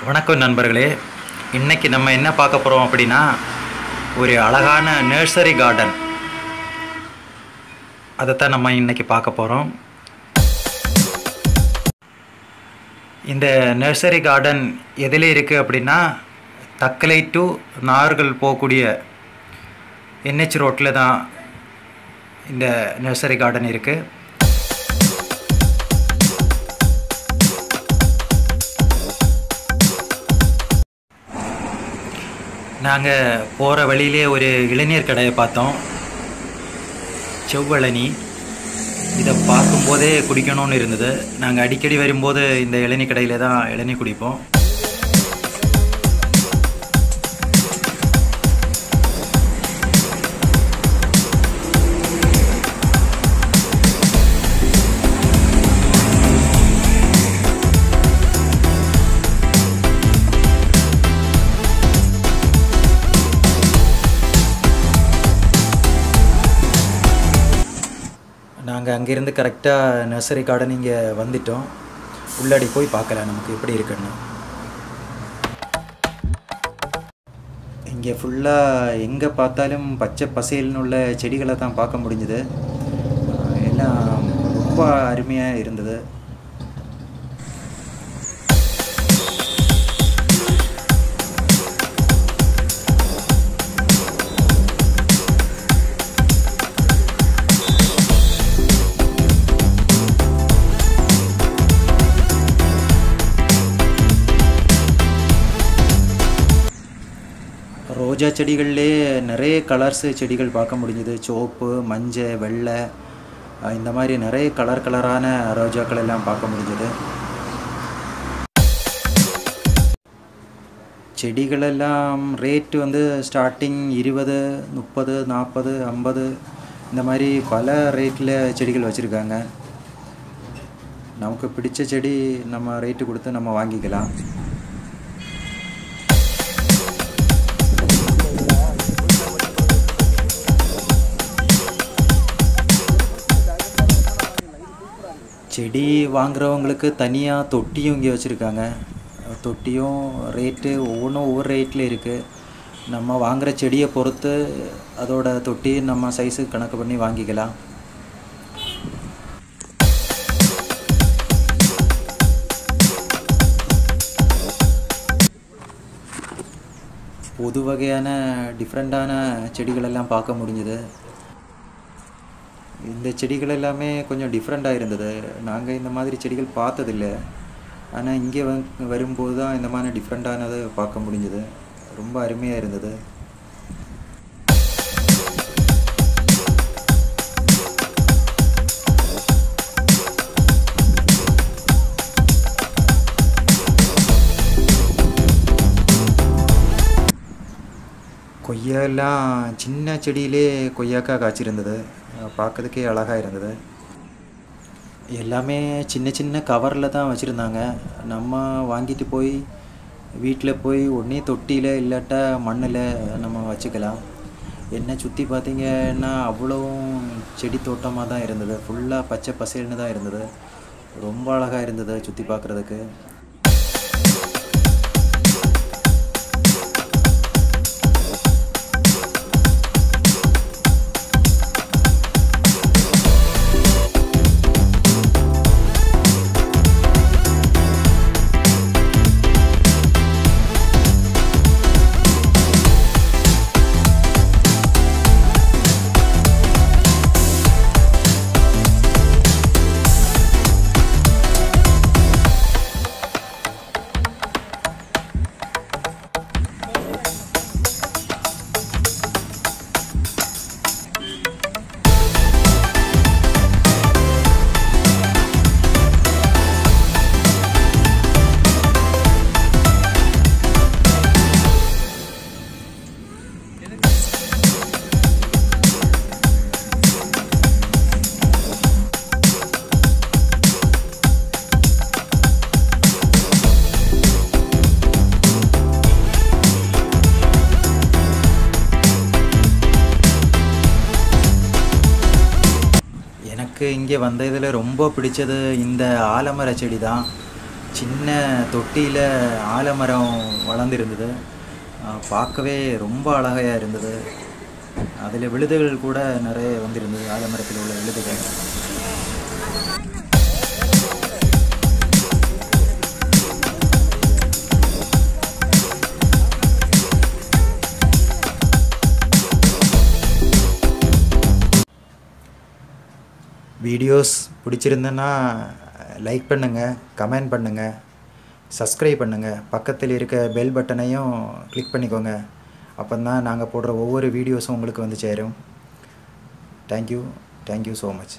வணக்கம் நண்பர்களே, இன்றைக்கி நம்ம என்ன பார்க்க போகிறோம் அப்படின்னா, ஒரு அழகான நர்சரி கார்டன் அதைத்தான் நம்ம இன்றைக்கி பார்க்க போகிறோம். இந்த நர்சரி கார்டன் எதில் இருக்குது அப்படின்னா, தக்கலை டு நாகர்கோயில் போகக்கூடிய NH ரோட்டில் தான் இந்த நர்சரி கார்டன் இருக்குது. நாங்கள் போகிற வழியிலே ஒரு இளநீர் கடையை பார்த்தோம், செவ்வழனி. இதை பார்க்கும்போதே குடிக்கணும்னு இருந்தது. நாங்கள் அடிக்கடி வரும்போது இந்த இளநீர் கடையில் தான் இளநீர் குடிப்போம். நாங்கள் அங்கேருந்து கரெக்டாக நர்சரி கார்டன் இங்கே வந்துட்டோம். உள்ளாடி போய் பார்க்கலாம் நமக்கு எப்படி இருக்குன்னு. இங்கே ஃபுல்லாக எங்கே பார்த்தாலும் பச்சை பசேல்னு உள்ள செடிகளை தான் பார்க்க முடிஞ்சுது. எல்லாம் ரொம்ப அருமையாக இருந்தது. ரோஜா செடிகள்லே நிறைய கலர்ஸு செடிகள் பார்க்க முடிஞ்சுது. சிவப்பு, மஞ்சள், வெள்ளை, இந்த மாதிரி நிறைய கலரான ரோஜாக்கள் எல்லாம் பார்க்க முடிஞ்சுது. செடிகளெல்லாம் ரேட்டு வந்து ஸ்டார்டிங் 20, 30, 40, 50 இந்த மாதிரி பல ரேட்டில் செடிகள் வச்சுருக்காங்க. நமக்கு பிடிச்ச செடி நம்ம ரேட்டு கொடுத்து நம்ம வாங்கிக்கலாம். செடி வாங்குறவங்களுக்கு தனியாக தொட்டியும் இங்கே வச்சுருக்காங்க. தொட்டியும் ரேட்டு ஒவ்வொன்றும் ஒவ்வொரு ரேட்டில் இருக்குது. நம்ம வாங்குகிற செடியை பொறுத்து அதோட தொட்டி நம்ம சைஸுக்கு கணக்கு பண்ணி வாங்கிக்கலாம். புது வகையான டிஃப்ரெண்ட்டான செடிகளெல்லாம் பார்க்க முடிஞ்சுது. இந்த செடிகள் எல்லாமே கொஞ்சம் டிஃப்ரெண்ட்டாக இருந்தது. நாங்கள் இந்த மாதிரி செடிகள் பார்த்ததில்லை. ஆனால் இங்கே வரும்போது தான் இந்த மாதிரி டிஃப்ரெண்ட்டானது பார்க்க முடிஞ்சுது. ரொம்ப அருமையாக இருந்தது. கொய்யாலாம் சின்ன செடியிலே கொய்யாக்காய் காய்ச்சிருந்தது. பார்க்கறதுக்கே அழகாக இருந்தது. எல்லாமே சின்ன சின்ன கவரில் தான் வச்சுருந்தாங்க. நம்ம வாங்கிட்டு போய் வீட்டில் போய் ஒன்றே தொட்டியில் இல்லாட்டா மண்ணில் நம்ம வச்சுக்கலாம். என்ன சுற்றி பார்த்திங்கன்னா அவ்வளவும் செடி தோட்டமாக தான் இருந்தது. ஃபுல்லாக பச்சை பசேல்னு தான் இருந்தது. ரொம்ப அழகாக இருந்தது சுற்றி பார்க்குறதுக்கு. எனக்கு இங்கே வந்ததில் ரொம்ப பிடிச்சது இந்த ஆலமர செடி தான். சின்ன தொட்டியில் ஆலமரம் வளர்ந்துருந்தது. பார்க்கவே ரொம்ப அழகாக இருந்தது. அதில் விழுதுகள் கூட நிறைய வந்திருந்தது, ஆலமரத்தில் உள்ள விழுதுகள். வீடியோஸ் பிடிச்சிருந்தேன்னா லைக் பண்ணுங்கள், கமெண்ட் பண்ணுங்கள், சப்ஸ்கிரைப் பண்ணுங்கள். பக்கத்தில் இருக்க பெல் பட்டனையும் கிளிக் பண்ணிக்கோங்க. அப்போ தான் நாங்கள் போடுற ஒவ்வொரு வீடியோஸும் உங்களுக்கு வந்து சேரும். Thank you so much.